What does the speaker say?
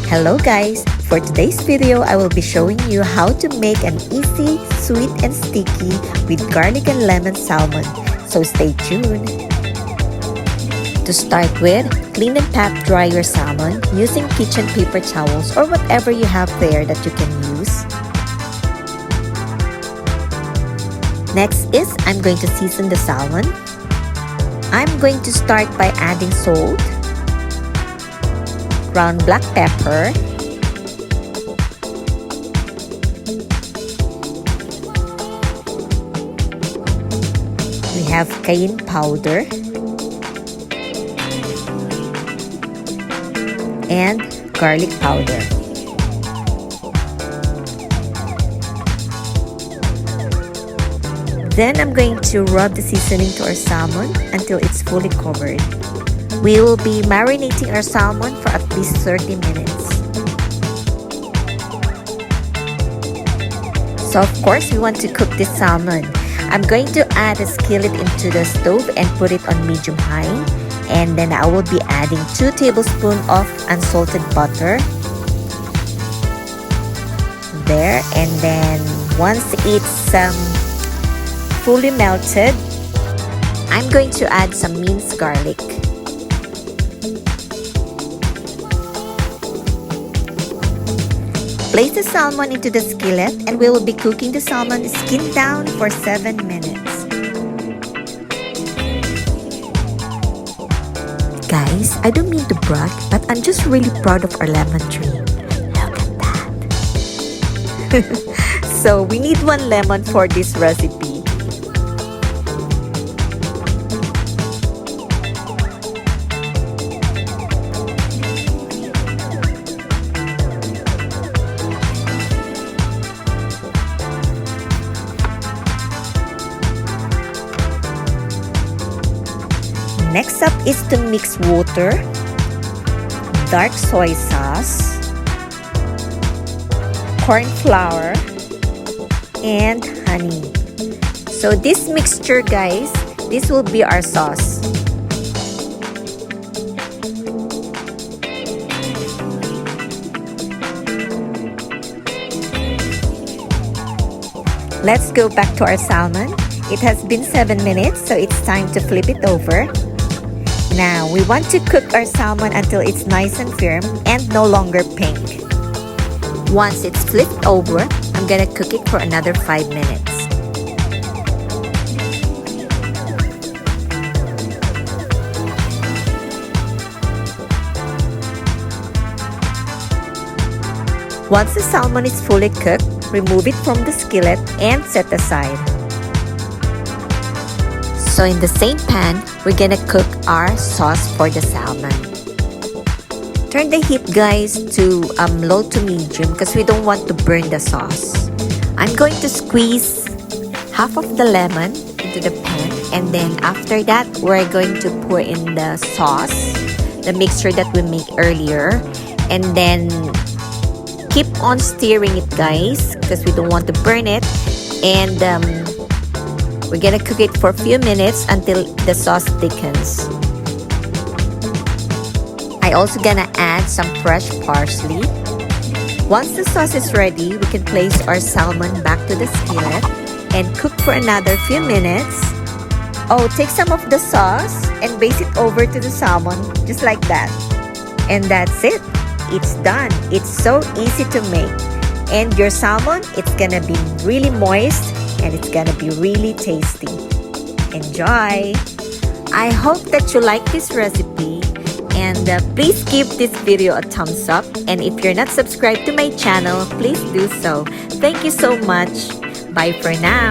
Hello guys! For today's video, I will be showing you how to make an easy, sweet and sticky with garlic and lemon salmon. So stay tuned! To start with, clean and pat dry your salmon using kitchen paper towels or whatever you have there that you can use. Next is, I'm going to season the salmon. I'm going to start by adding salt, ground black pepper, we have cayenne powder, and garlic powder. Then I'm going to rub the seasoning to our salmon until it's fully covered. We will be marinating our salmon for at least 30 minutes. So of course, we want to cook this salmon. I'm going to add a skillet into the stove and put it on medium-high. And then I will be adding 2 tablespoons of unsalted butter. There. And then once it's fully melted, I'm going to add some minced garlic. Place the salmon into the skillet and we will be cooking the salmon skin down for 7 minutes. Guys, I don't mean to brag, but I'm just really proud of our lemon tree. Look at that. So we need 1 lemon for this recipe. Next up is to mix water, dark soy sauce, corn flour, and honey. So this mixture, guys, this will be our sauce. Let's go back to our salmon. It has been 7 minutes, so it's time to flip it over. Now, we want to cook our salmon until it's nice and firm and no longer pink. Once it's flipped over, I'm gonna cook it for another 5 minutes. Once the salmon is fully cooked, remove it from the skillet and set aside. So in the same pan, we're gonna cook our sauce for the salmon. Turn the heat, guys, to low to medium because we don't want to burn the sauce. I'm going to squeeze half of the lemon into the pan, and then after that, we're going to pour in the sauce, the mixture that we made earlier, and then keep on stirring it, guys, because we don't want to burn it. And we're gonna cook it for a few minutes until the sauce thickens. I also gonna add some fresh parsley. Once the sauce is ready, we can place our salmon back to the skillet and cook for another few minutes. Oh, take some of the sauce and base it over to the salmon, just like that. And that's it. It's done. It's so easy to make. And your salmon, it's gonna be really moist and it's gonna be really tasty. Enjoy! I hope that you like this recipe, and please give this video a thumbs up, and if you're not subscribed to my channel, please do so. Thank you so much. Bye for now.